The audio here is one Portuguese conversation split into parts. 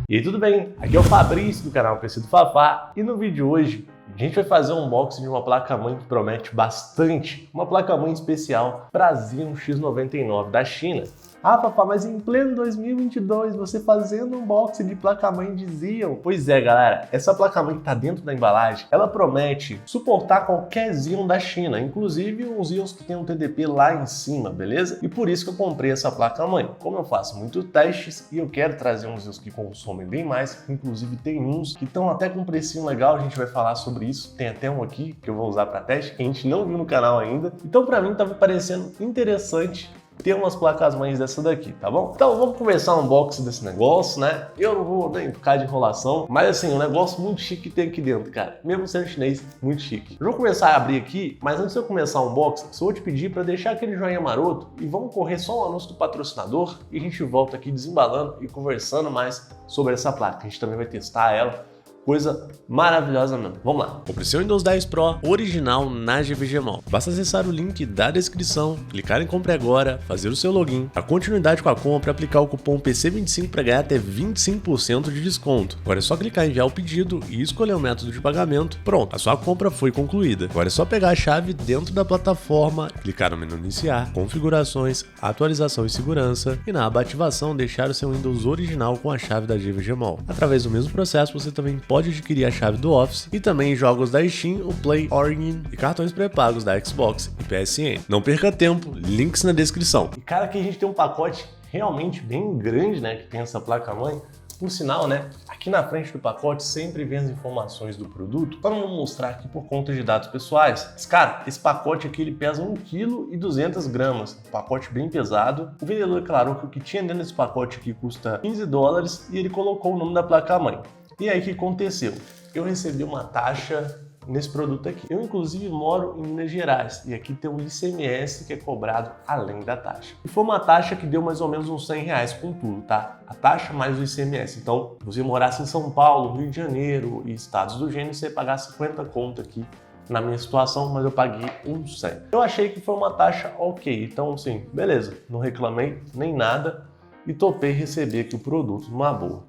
E aí, tudo bem? Aqui é o Fabrício do canal PC do Fafá e no vídeo de hoje a gente vai fazer um unboxing de uma placa-mãe que promete bastante, uma placa-mãe especial para Xeon X99 da China. Ah, Fafá, mas em pleno 2022 você fazendo um unboxing de placa-mãe de Xeon? Pois é, galera, essa placa-mãe que está dentro da embalagem, ela promete suportar qualquer Xeon da China, inclusive os Xeons que tem um TDP lá em cima, beleza? E por isso que eu comprei essa placa-mãe. Como eu faço muitos testes e eu quero trazer uns Xeons que consomem bem mais, inclusive tem uns que estão até com um precinho legal, a gente vai falar sobre isso. Tem até um aqui que eu vou usar para teste, que a gente não viu no canal ainda. Então para mim estava parecendo interessante ter umas placas-mães dessa daqui, tá bom? Então vamos começar o unboxing desse negócio, né? Eu não vou nem ficar de enrolação, mas assim, um negócio muito chique que tem aqui dentro, cara. Mesmo sendo chinês, muito chique. Eu vou começar a abrir aqui, mas antes de eu começar o unboxing, só vou te pedir para deixar aquele joinha maroto e vamos correr só um anúncio do patrocinador e a gente volta aqui desembalando e conversando mais sobre essa placa. A gente também vai testar ela. Coisa maravilhosa mesmo. Vamos lá. Compre seu Windows 10 Pro original na GVG Mall. Basta acessar o link da descrição, clicar em compre agora, fazer o seu login, a continuidade com a compra, aplicar o cupom PC25 para ganhar até 25% de desconto. Agora é só clicar em enviar o pedido e escolher o método de pagamento. Pronto, a sua compra foi concluída. Agora é só pegar a chave dentro da plataforma, clicar no menu iniciar, configurações, atualização e segurança e na aba ativação deixar o seu Windows original com a chave da GVG Mall. Através do mesmo processo você também pode adquirir a chave do Office e também jogos da Steam, o Play, Origin e cartões pré-pagos da Xbox e PSN. Não perca tempo, links na descrição. E cara, aqui a gente tem um pacote realmente bem grande, né, que tem essa placa-mãe. Por sinal, né, aqui na frente do pacote sempre vem as informações do produto. Então não vou mostrar aqui por conta de dados pessoais. Mas cara, esse pacote aqui ele pesa 1,2 kg, um pacote bem pesado. O vendedor declarou que o que tinha dentro desse pacote aqui custa $15 e ele colocou o nome da placa-mãe. E aí o que aconteceu? Eu recebi uma taxa nesse produto aqui. Eu inclusive moro em Minas Gerais e aqui tem um ICMS que é cobrado além da taxa. E foi uma taxa que deu mais ou menos uns R$100 com tudo, tá? A taxa mais o ICMS. Então, se você morasse em São Paulo, Rio de Janeiro e estados do gênero, você ia pagar 50 conto aqui na minha situação, mas eu paguei uns 100. Eu achei que foi uma taxa ok, então assim, beleza, não reclamei nem nada e topei receber aqui o produto numa boa.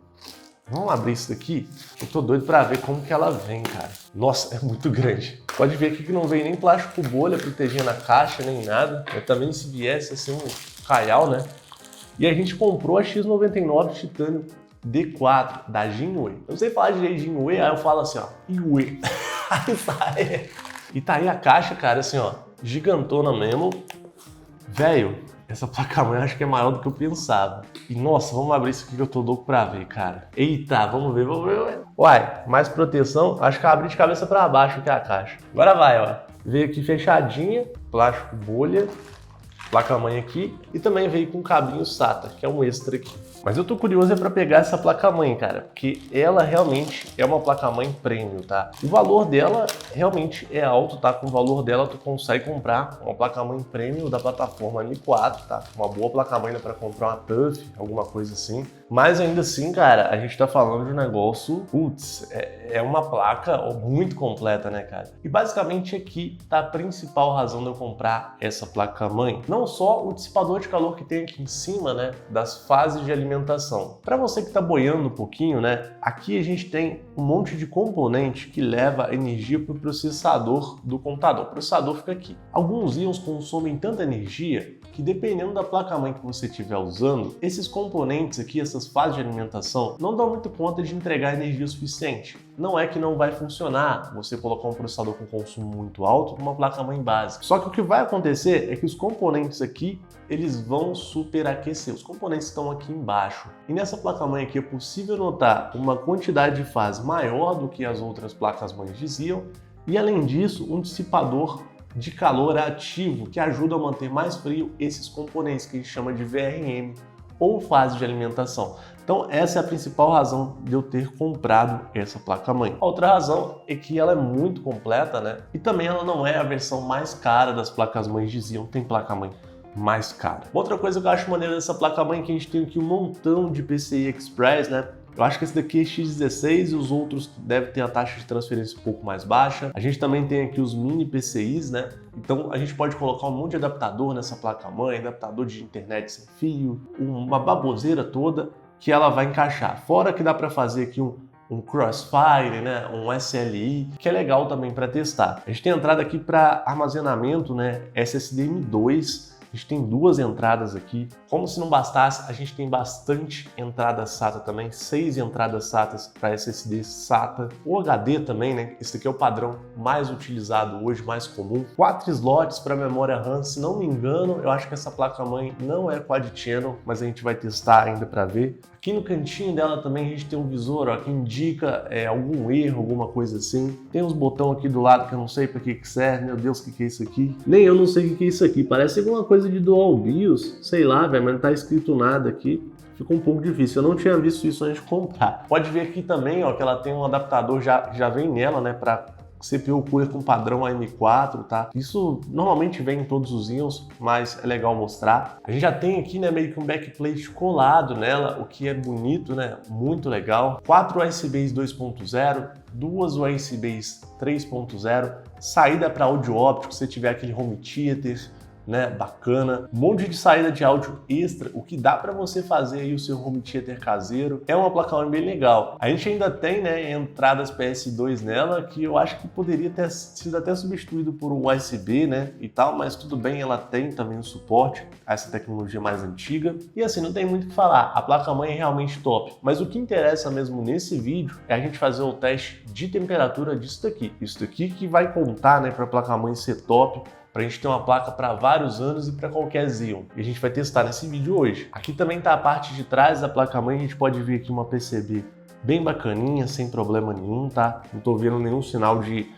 Vamos abrir isso daqui? Eu tô doido pra ver como que ela vem, cara. Nossa, é muito grande. Pode ver aqui que não vem nem plástico bolha protegendo a caixa, nem nada. Eu também se viesse assim um caial, né? E a gente comprou a X99 Titânio D4 da Jinwei. Eu não sei falar direito de Jinwei, aí eu falo assim, ó, Iwei. Aí sai. E tá aí a caixa, cara, assim, ó, gigantona mesmo. Velho, essa placa-mãe acho que é maior do que eu pensava. E nossa, vamos abrir isso aqui que eu tô louco pra ver, cara. Eita, vamos ver, vamos ver. Uai, mais proteção? Acho que eu abri de cabeça pra baixo aqui a caixa. Agora vai, ó. Veio aqui fechadinha, plástico bolha, placa-mãe aqui. E também veio com um cabinho SATA, que é um extra aqui. Mas eu tô curioso pra pegar essa placa-mãe, cara, porque ela realmente é uma placa-mãe premium, tá? O valor dela realmente é alto, tá? Com o valor dela tu consegue comprar uma placa-mãe premium da plataforma M4, tá? Uma boa placa-mãe dá pra comprar uma TUF, alguma coisa assim. Mas ainda assim, cara, a gente tá falando de um negócio, putz, é uma placa muito completa, né, cara? E basicamente aqui tá a principal razão de eu comprar essa placa-mãe. Não só o dissipador de calor que tem aqui em cima, né, das fases de alimentação. Para você que está boiando um pouquinho, né? Aqui a gente tem um monte de componente que leva energia para o processador do computador. O processador fica aqui. Alguns íons consomem tanta energia que, dependendo da placa-mãe que você estiver usando, esses componentes aqui, essas fases de alimentação, não dão muito conta de entregar energia suficiente. Não é que não vai funcionar você colocar um processador com consumo muito alto numa placa-mãe básica. Só que o que vai acontecer é que os componentes aqui, eles vão superaquecer. Os componentes estão aqui embaixo. E nessa placa-mãe aqui é possível notar uma quantidade de fase maior do que as outras placas-mães diziam. E além disso, um dissipador de calor ativo que ajuda a manter mais frio esses componentes que a gente chama de VRM ou fase de alimentação. Então essa é a principal razão de eu ter comprado essa placa-mãe. A outra razão é que ela é muito completa, né? E também ela não é a versão mais cara das placas-mães de Xeon, tem placa-mãe mais cara. Outra coisa que eu acho maneira dessa placa-mãe é que a gente tem aqui um montão de PCI Express, né? Eu acho que esse daqui é X16 e os outros devem ter a taxa de transferência um pouco mais baixa. A gente também tem aqui os mini PCIs, né? Então a gente pode colocar um monte de adaptador nessa placa-mãe, adaptador de internet sem fio, uma baboseira toda. que ela vai encaixar. Fora que dá para fazer aqui um Crossfire, né, um SLI, que é legal também para testar. A gente tem entrada aqui para armazenamento, né, SSD M2. A gente tem duas entradas aqui. Como se não bastasse, a gente tem bastante entrada SATA também, 6 entradas SATA para SSD SATA. O HD também, né? Esse aqui é o padrão mais utilizado hoje, mais comum. 4 slots para memória RAM, se não me engano, eu acho que essa placa-mãe não é Quad Channel, mas a gente vai testar ainda para ver. Aqui no cantinho dela também a gente tem um visor, ó, que indica algum erro, alguma coisa assim. Tem uns botões aqui do lado que eu não sei para que serve. Meu Deus, o que é isso aqui? Nem eu não sei o que é isso aqui. Parece alguma coisa de Dual BIOS, sei lá, velho, mas não tá escrito nada aqui. Ficou um pouco difícil. Eu não tinha visto isso antes de comprar. Pode ver aqui também, ó, que ela tem um adaptador, já vem nela, né, para CPU cooler com padrão AM4, tá? Isso normalmente vem em todos os Xeons, mas é legal mostrar. A gente já tem aqui, né, meio que um backplate colado nela, o que é bonito, né? Muito legal. 4 USBs 2.0, 2 USBs 3.0, saída para áudio óptico, se tiver aquele home theater, né, bacana, um monte de saída de áudio extra, o que dá para você fazer aí o seu home theater caseiro. É uma placa-mãe bem legal. A gente ainda tem, né, entradas PS2 nela, que eu acho que poderia ter sido até substituído por um USB, né, e tal, mas tudo bem, ela tem também o suporte a essa tecnologia mais antiga. E assim, não tem muito o que falar, a placa-mãe é realmente top. Mas o que interessa mesmo nesse vídeo é a gente fazer o teste de temperatura disso daqui. Isso daqui que vai contar, né, para a placa-mãe ser top, para a gente ter uma placa para vários anos e para qualquer Xeon. E a gente vai testar nesse vídeo hoje. Aqui também está a parte de trás da placa-mãe, a gente pode ver aqui uma PCB bem bacaninha, sem problema nenhum, tá? Não estou vendo nenhum sinal de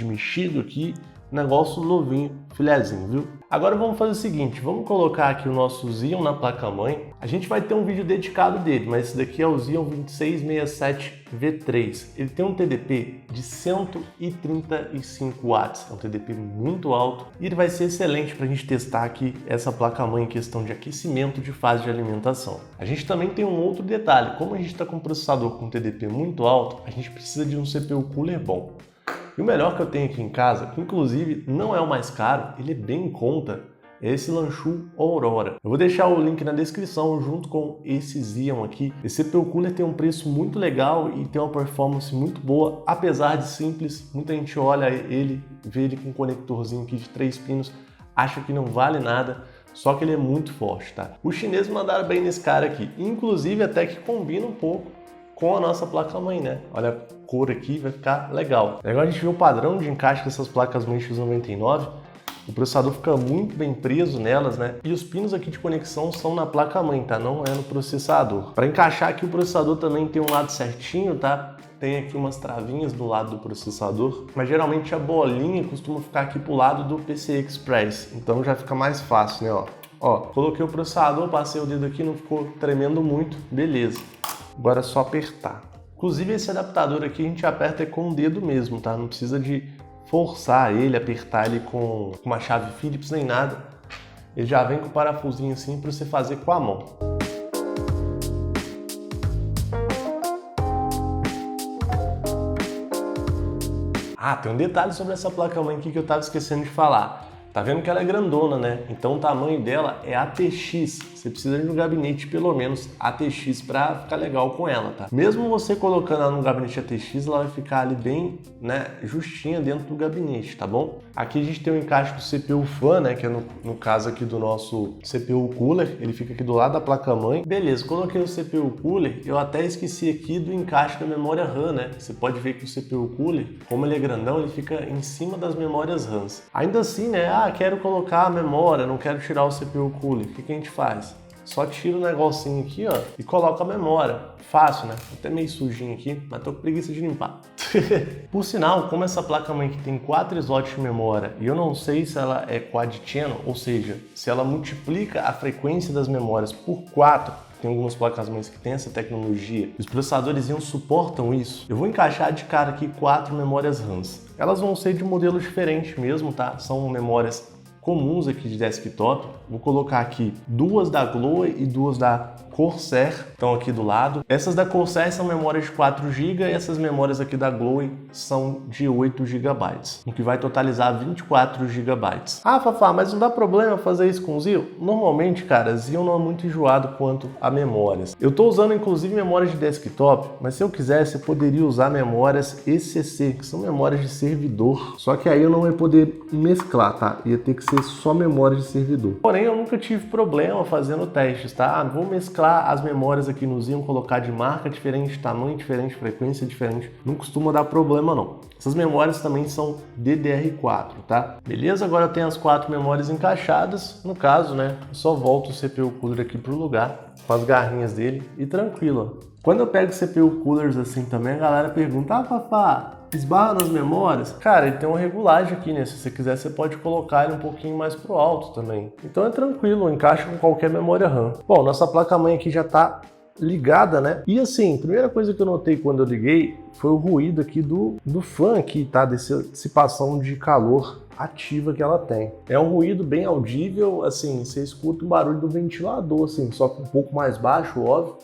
mexido aqui. Negócio novinho, filezinho, viu? Agora vamos fazer o seguinte, vamos colocar aqui o nosso Xeon na placa-mãe. A gente vai ter um vídeo dedicado dele, mas esse daqui é o Xeon 2667V3. Ele tem um TDP de 135 watts, é um TDP muito alto e ele vai ser excelente para a gente testar aqui essa placa-mãe em questão de aquecimento de fase de alimentação. A gente também tem um outro detalhe, como a gente está com um processador com TDP muito alto, a gente precisa de um CPU cooler bom. E o melhor que eu tenho aqui em casa, que inclusive não é o mais caro, ele é bem em conta, é esse Lanchu Aurora. Eu vou deixar o link na descrição junto com esse Xeon aqui. Esse CPU Cooler tem um preço muito legal e tem uma performance muito boa, apesar de simples. Muita gente olha ele, vê ele com um conectorzinho aqui de 3 pinos, acha que não vale nada, só que ele é muito forte, tá? Os chineses mandaram bem nesse cara aqui, inclusive até que combina um pouco com a nossa placa-mãe, né? Olha a cor aqui, vai ficar legal. Agora a gente vê o padrão de encaixe dessas placas-mãe X99. O processador fica muito bem preso nelas, né? E os pinos aqui de conexão são na placa-mãe, tá? Não é no processador. Para encaixar aqui o processador também tem um lado certinho, tá? Tem aqui umas travinhas do lado do processador, mas geralmente a bolinha costuma ficar aqui pro lado do PCI Express, então já fica mais fácil, né? Ó, coloquei o processador, passei o dedo aqui, não ficou tremendo muito, beleza. Agora é só apertar. Inclusive esse adaptador aqui a gente aperta com o dedo mesmo, tá? Não precisa de forçar ele, apertar ele com uma chave Phillips nem nada. Ele já vem com o parafusinho assim para você fazer com a mão. Ah, tem um detalhe sobre essa placa-mãe aqui que eu estava esquecendo de falar. Tá vendo que ela é grandona, né? Então o tamanho dela é ATX. Você precisa de um gabinete pelo menos ATX para ficar legal com ela, tá? Mesmo você colocando ela no gabinete ATX, ela vai ficar ali bem, né, justinha dentro do gabinete, tá bom? Aqui a gente tem o encaixe do CPU Fan, né, que é no caso aqui do nosso CPU Cooler. Ele fica aqui do lado da placa-mãe. Beleza, coloquei o CPU Cooler. Eu até esqueci aqui do encaixe da memória RAM, né? Você pode ver que o CPU Cooler, como ele é grandão, ele fica em cima das memórias RAMs. Ainda assim, né? Quero colocar a memória, não quero tirar o CPU Cooler. O que a gente faz? Só tira o negocinho aqui, ó, e coloca a memória. Fácil, né? Até meio sujinho aqui, mas tô com preguiça de limpar. Por sinal, como essa placa-mãe aqui tem 4 slots de memória e eu não sei se ela é Quad Channel, ou seja, se ela multiplica a frequência das memórias por 4, tem algumas placas-mães que tem essa tecnologia, os processadores suportam isso. Eu vou encaixar de cara aqui 4 memórias RAMs. Elas vão ser de modelo diferente mesmo, tá? São memórias comuns aqui de desktop. Vou colocar aqui duas da Glowy e duas da Corsair, estão aqui do lado. Essas da Corsair são memórias de 4 GB e essas memórias aqui da Glowy são de 8 GB, o que vai totalizar 24 GB. Ah, Fafá, mas não dá problema fazer isso com Xeon? Normalmente, cara, Xeon não é muito enjoado quanto a memórias. Eu estou usando inclusive memórias de desktop, mas se eu quisesse eu poderia usar memórias ECC, que são memórias de servidor, só que aí eu não ia poder mesclar, tá? Ia ter que ser só memória de servidor. Porém, eu nunca tive problema fazendo testes, tá? Ah, vou mesclar as memórias aqui no Xeon, colocar de marca diferente, tamanho diferente, frequência diferente, não costuma dar problema não. Essas memórias também são DDR4, tá? Beleza? Agora eu tenho as 4 memórias encaixadas, no caso, né, eu só volto o CPU Cooler aqui pro lugar, com as garrinhas dele e tranquilo. Quando eu pego CPU Coolers assim também, a galera pergunta, ah, Fafá, esbarra nas memórias? Cara, ele tem uma regulagem aqui, né? Se você quiser, você pode colocar ele um pouquinho mais pro alto também. Então é tranquilo, encaixa com qualquer memória RAM. Bom, nossa placa-mãe aqui já tá ligada, né? E assim, a primeira coisa que eu notei quando eu liguei foi o ruído aqui do fã aqui, tá? Dessa dissipação de calor ativa que ela tem. É um ruído bem audível, assim, você escuta o barulho do ventilador, assim, só que um pouco mais baixo, óbvio.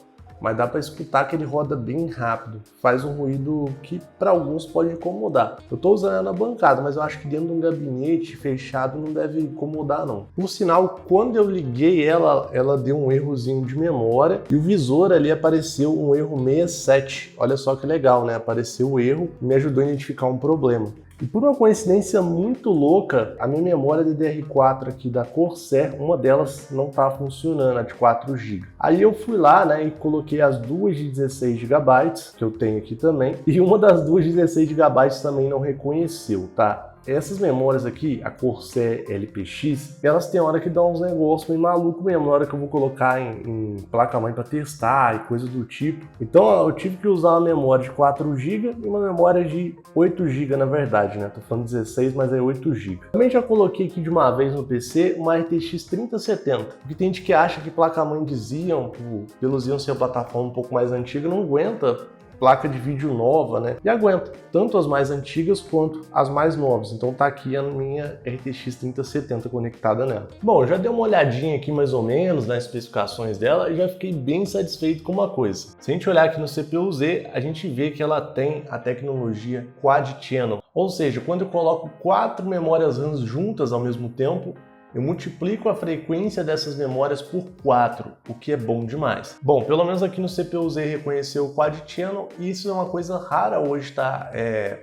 Mas dá para escutar que ele roda bem rápido. Faz um ruído que para alguns pode incomodar. Eu estou usando ela na bancada, mas eu acho que dentro de um gabinete fechado não deve incomodar não. Por sinal, quando eu liguei ela deu um errozinho de memória e o visor ali apareceu um erro 67. Olha só que legal, né? Apareceu o erro e me ajudou a identificar um problema. E por uma coincidência muito louca, a minha memória DDR4 aqui da Corsair, uma delas não tá funcionando, a de 4 GB. Aí eu fui lá, né, e coloquei as duas de 16 GB, que eu tenho aqui também, e uma das duas de 16 GB também não reconheceu, tá? Essas memórias aqui, a Corsair LPX, elas têm hora que dão uns negócios meio maluco mesmo, na hora que eu vou colocar em placa-mãe para testar e coisa do tipo. Então eu tive que usar uma memória de 4 GB e uma memória de 8 GB na verdade, né? Tô falando 16, mas é 8 GB. Também já coloquei aqui de uma vez no PC uma RTX 3070, porque tem gente que acha que placa-mãe de Xeon, pelo Xeon ser uma plataforma um pouco mais antiga, não aguenta placa de vídeo nova, né? E aguenta tanto as mais antigas quanto as mais novas. Então tá aqui a minha RTX 3070 conectada nela. Bom, já dei uma olhadinha aqui mais ou menos nas especificações dela e já fiquei bem satisfeito com uma coisa. Se a gente olhar aqui no CPU-Z, a gente vê que ela tem a tecnologia Quad Channel. Ou seja, quando eu coloco 4 memórias RAM juntas ao mesmo tempo, eu multiplico a frequência dessas memórias por 4, o que é bom demais. Bom, pelo menos aqui no CPU-Z reconheceu o Quad Channel e isso é uma coisa rara hoje, tá?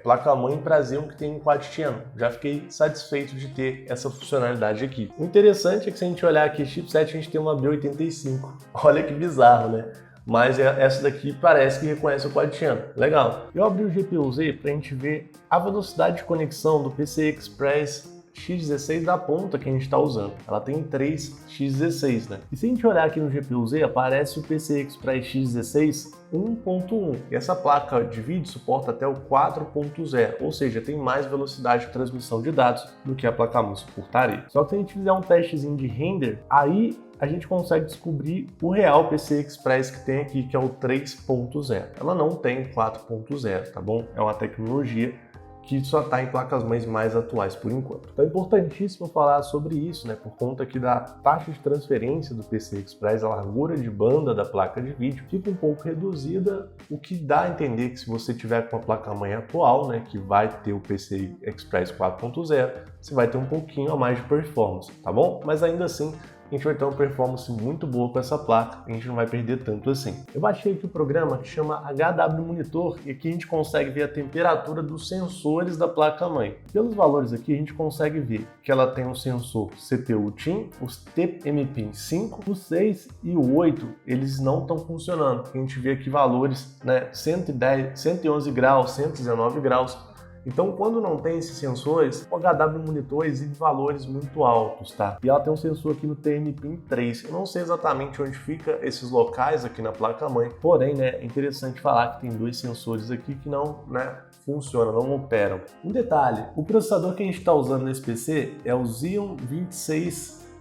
Placa-mãe para Xeon que tem um Quad Channel. Já fiquei satisfeito de ter essa funcionalidade aqui. O interessante é que se a gente olhar aqui chipset, a gente tem uma B85. Olha que bizarro, né? Mas essa daqui parece que reconhece o Quad Channel. Legal. Eu abri o GPU-Z para a gente ver a velocidade de conexão do PCI Express X16 da ponta que a gente está usando. Ela tem 3 X16, né? E se a gente olhar aqui no GPU-Z, aparece o PCI Express X16 1.1. E essa placa de vídeo suporta até o 4.0, ou seja, tem mais velocidade de transmissão de dados do que a placa-mãe suportaria. Só que se a gente fizer um testezinho de render, aí a gente consegue descobrir o real PCI Express que tem aqui, que é o 3.0. Ela não tem 4.0, tá bom? É uma tecnologia que só está em placas-mães mais atuais por enquanto. Então é importantíssimo falar sobre isso, né? Por conta aqui da taxa de transferência do PCI Express, a largura de banda da placa de vídeo fica um pouco reduzida, o que dá a entender que se você tiver com a placa-mãe atual, né, que vai ter o PCI Express 4.0, você vai ter um pouquinho a mais de performance, tá bom? Mas ainda assim, a gente vai ter uma performance muito boa com essa placa, a gente não vai perder tanto assim. Eu baixei aqui o programa que chama HW Monitor e aqui a gente consegue ver a temperatura dos sensores da placa-mãe. Pelos valores aqui a gente consegue ver que ela tem um sensor CPU TIM, os TMPin 5, o 6 e o 8 eles não estão funcionando. A gente vê aqui valores, né, 110, 111 graus, 119 graus. Então, quando não tem esses sensores, o HW Monitor exibe valores muito altos, tá? E ela tem um sensor aqui no TMPin 3. Eu não sei exatamente onde fica esses locais aqui na placa-mãe, porém, né, é interessante falar que tem 2 sensores aqui que não, né, funcionam, não operam. Um detalhe, o processador que a gente está usando nesse PC é o Xeon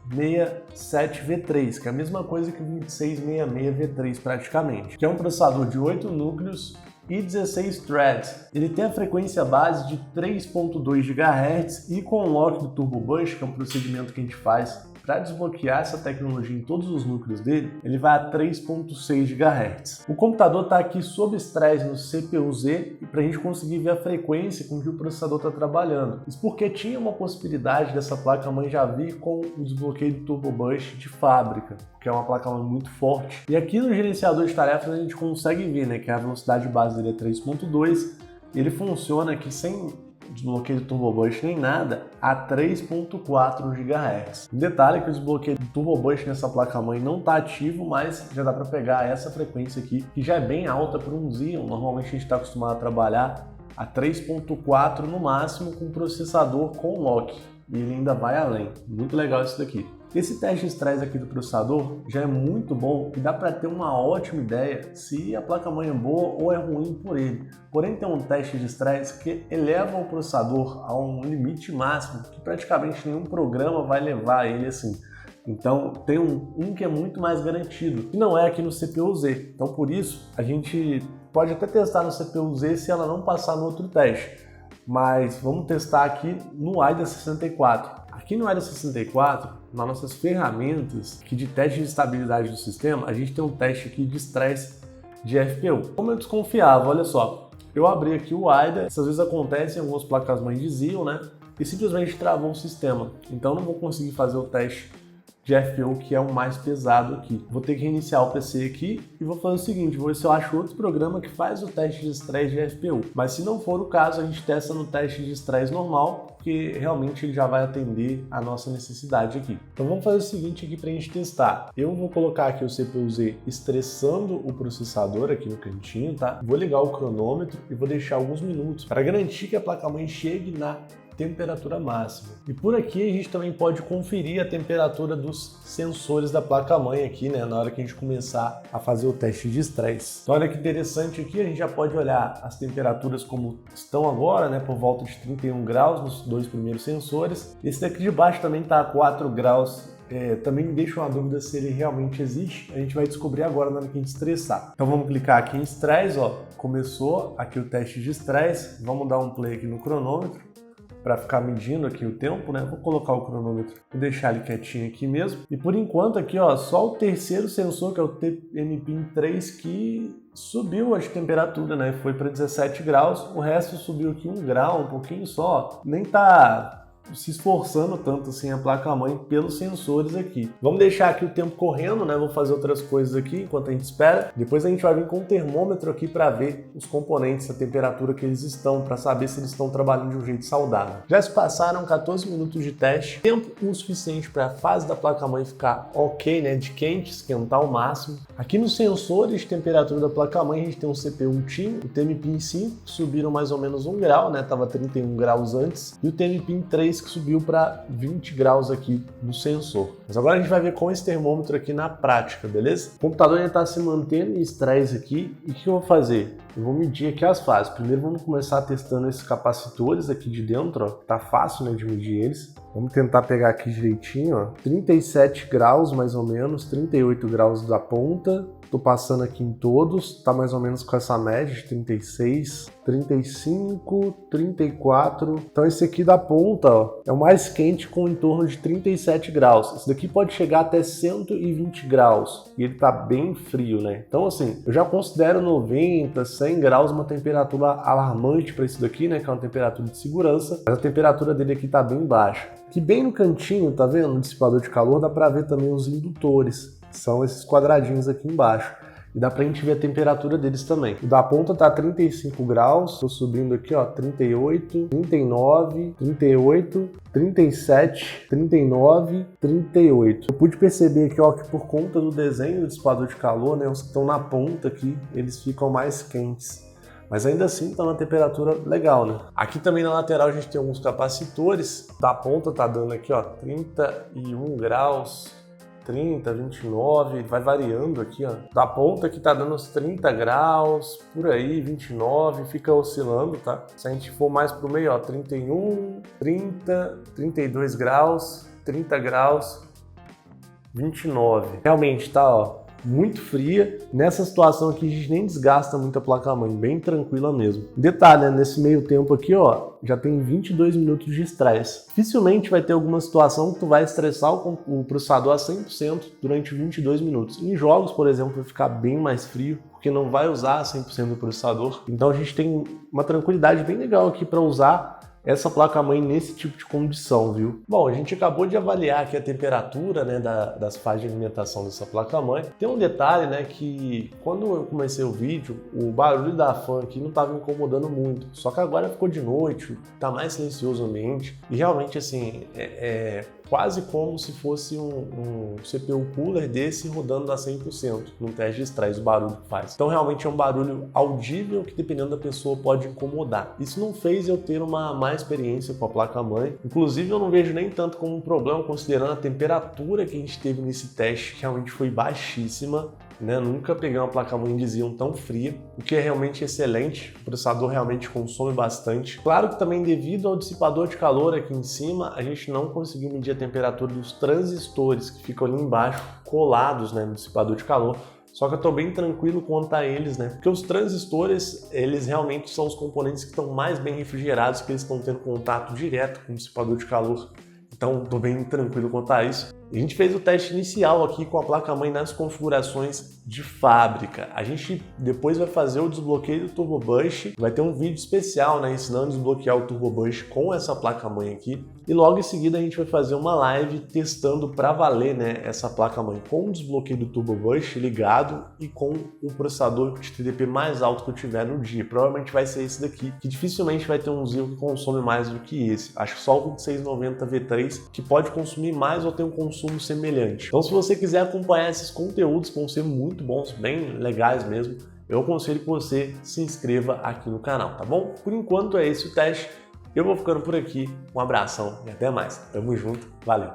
2667V3, que é a mesma coisa que o 2666V3 praticamente, que é um processador de 8 núcleos e 16 threads. Ele tem a frequência base de 3.2 GHz e com o lock do Turbo Bus, que é um procedimento que a gente faz para desbloquear essa tecnologia em todos os núcleos dele, ele vai a 3.6 GHz. O computador está aqui sob estresse no CPU-Z para a gente conseguir ver a frequência com que o processador está trabalhando. Isso porque tinha uma possibilidade dessa placa-mãe já vir com o desbloqueio do Turbo Bus de fábrica, que é uma placa-mãe muito forte. E aqui no gerenciador de tarefas a gente consegue ver, né, que a velocidade base dele é 3.2, ele funciona aqui sem desbloqueio do Turbo Bus nem nada a 3.4 GHz. Detalhe que o desbloqueio do Turbo Bus nessa placa-mãe não está ativo, mas já dá para pegar essa frequência aqui, que já é bem alta para um Xeon. Normalmente a gente está acostumado a trabalhar a 3.4 no máximo com processador com lock, e ele ainda vai além. Muito legal isso daqui. Esse teste de estresse aqui do processador já é muito bom e dá para ter uma ótima ideia se a placa-mãe é boa ou é ruim por ele. Porém, tem um teste de estresse que eleva o processador a um limite máximo que praticamente nenhum programa vai levar ele assim. Então, tem um que é muito mais garantido, que não é aqui no CPU-Z. Então, por isso, a gente pode até testar no CPU-Z se ela não passar no outro teste. Mas vamos testar aqui no AIDA 64. Aqui no AIDA 64, nas nossas ferramentas aqui de teste de estabilidade do sistema, a gente tem um teste aqui de estresse de FPU. Como eu desconfiava, olha só, eu abri aqui o AIDA, essas vezes acontece em algumas placas-mães de Xeon, né? E simplesmente travou o sistema. Então eu não vou conseguir fazer o teste de FPU, que é o mais pesado aqui. Vou ter que reiniciar o PC aqui e vou fazer o seguinte, vou ver se eu acho outro programa que faz o teste de estresse de FPU. Mas se não for o caso, a gente testa no teste de estresse normal, porque realmente ele já vai atender a nossa necessidade aqui. Então vamos fazer o seguinte aqui para a gente testar. Eu vou colocar aqui o CPU-Z estressando o processador aqui no cantinho, tá? Vou ligar o cronômetro e vou deixar alguns minutos para garantir que a placa-mãe chegue na temperatura máxima. E por aqui a gente também pode conferir a temperatura dos sensores da placa-mãe aqui, né, na hora que a gente começar a fazer o teste de estresse. Então olha que interessante aqui, a gente já pode olhar as temperaturas como estão agora, né, por volta de 31 graus nos dois primeiros sensores. Esse daqui de baixo também está a 4 graus. Também me deixa uma dúvida se ele realmente existe. A gente vai descobrir agora na hora que a gente estressar. Então vamos clicar aqui em estresse, ó. Começou aqui o teste de estresse. Vamos dar um play aqui no cronômetro para ficar medindo aqui o tempo, né? Vou colocar o cronômetro e deixar ele quietinho aqui mesmo. E por enquanto aqui, ó, só o terceiro sensor, que é o TMPin 3, que subiu a temperatura, né? Foi para 17 graus. O resto subiu aqui 1 grau, um pouquinho só. Nem tá se esforçando tanto assim a placa-mãe pelos sensores aqui. Vamos deixar aqui o tempo correndo, né? Vou fazer outras coisas aqui enquanto a gente espera. Depois a gente vai vir com um termômetro aqui para ver os componentes, a temperatura que eles estão, para saber se eles estão trabalhando de um jeito saudável. Já se passaram 14 minutos de teste, tempo o suficiente para a fase da placa-mãe ficar ok, né? De quente, esquentar ao máximo. Aqui nos sensores de temperatura da placa-mãe a gente tem um CPU Ultimo, o TMPin 5 subiram mais ou menos 1 grau, né? Tava 31 graus antes, e o TMPin 3 que subiu para 20 graus aqui no sensor. Mas agora a gente vai ver com esse termômetro aqui na prática, beleza? O computador ainda está se mantendo em estresse aqui, e o que eu vou fazer? Eu vou medir aqui as fases. Primeiro vamos começar testando esses capacitores aqui de dentro, ó. Tá fácil, né, de medir eles. Vamos tentar pegar aqui direitinho, ó. 37 graus mais ou menos, 38 graus da ponta. Tô passando aqui em todos, tá mais ou menos com essa média de 36, 35, 34. Então esse aqui da ponta, ó, é o mais quente, com em torno de 37 graus. Esse daqui pode chegar até 120 graus e ele tá bem frio, né? Então assim, eu já considero 90, 100 graus uma temperatura alarmante para isso daqui, né? Que é uma temperatura de segurança, mas a temperatura dele aqui tá bem baixa. Aqui bem no cantinho, tá vendo? No dissipador de calor dá para ver também os indutores. São esses quadradinhos aqui embaixo. E dá pra gente ver a temperatura deles também. O da ponta tá 35 graus. Tô subindo aqui, ó, 38, 39, 38, 37, 39, 38. Eu pude perceber aqui, ó, que por conta do desenho do dissipador de calor, né, os que estão na ponta aqui, eles ficam mais quentes. Mas ainda assim está na temperatura legal, né? Aqui também na lateral a gente tem alguns capacitores. Da ponta tá dando aqui, ó, 31 graus. 30, 29, vai variando aqui, ó. Da ponta que tá dando uns 30 graus, por aí, 29, fica oscilando, tá? Se a gente for mais pro meio, ó, 31, 30, 32 graus, 30 graus, 29. Realmente tá, ó, muito fria. Nessa situação aqui a gente nem desgasta muito a placa-mãe, bem tranquila mesmo. Detalhe, né, nesse meio tempo aqui, ó, já tem 22 minutos de estresse. Dificilmente vai ter alguma situação que tu vai estressar o processador a 100% durante 22 minutos. Em jogos, por exemplo, vai ficar bem mais frio, porque não vai usar 100% do processador. Então a gente tem uma tranquilidade bem legal aqui para usar essa placa-mãe nesse tipo de condição, viu? Bom, a gente acabou de avaliar aqui a temperatura, né, das faixas de alimentação dessa placa-mãe. Tem um detalhe, né, que quando eu comecei o vídeo, o barulho da fan aqui não estava incomodando muito. Só que agora ficou de noite, tá mais silencioso o ambiente e realmente assim é quase como se fosse um CPU cooler desse rodando a 100% no teste de estresse, o barulho que faz. Então realmente é um barulho audível que dependendo da pessoa pode incomodar. Isso não fez eu ter uma má experiência com a placa-mãe. Inclusive eu não vejo nem tanto como um problema considerando a temperatura que a gente teve nesse teste, que realmente foi baixíssima. Né? Nunca peguei uma placa-mãe de Xeon tão fria, o que é realmente excelente. O processador realmente consome bastante. Claro que também devido ao dissipador de calor aqui em cima, a gente não conseguiu medir a temperatura dos transistores que ficam ali embaixo, colados, né, no dissipador de calor. Só que eu estou bem tranquilo quanto a eles, né? Porque os transistores, eles realmente são os componentes que estão mais bem refrigerados, porque eles estão tendo contato direto com o dissipador de calor. Então, estou bem tranquilo quanto a isso. A gente fez o teste inicial aqui com a placa-mãe nas configurações de fábrica. A gente depois vai fazer o desbloqueio do Turbo Boost. Vai ter um vídeo especial, né, ensinando a desbloquear o Turbo Boost com essa placa-mãe aqui. E logo em seguida a gente vai fazer uma live testando para valer, né, essa placa-mãe com o desbloqueio do Turbo Boost ligado e com o processador de TDP mais alto que eu tiver no dia. Provavelmente vai ser esse daqui, que dificilmente vai ter um Xeon que consome mais do que esse. Acho que só o 2690 V3 que pode consumir mais ou ter um consumo semelhante. Então se você quiser acompanhar esses conteúdos que vão ser muito bons, bem legais mesmo, eu aconselho que você se inscreva aqui no canal, tá bom? Por enquanto é esse o teste. Eu vou ficando por aqui, um abração e até mais. Tamo junto, valeu!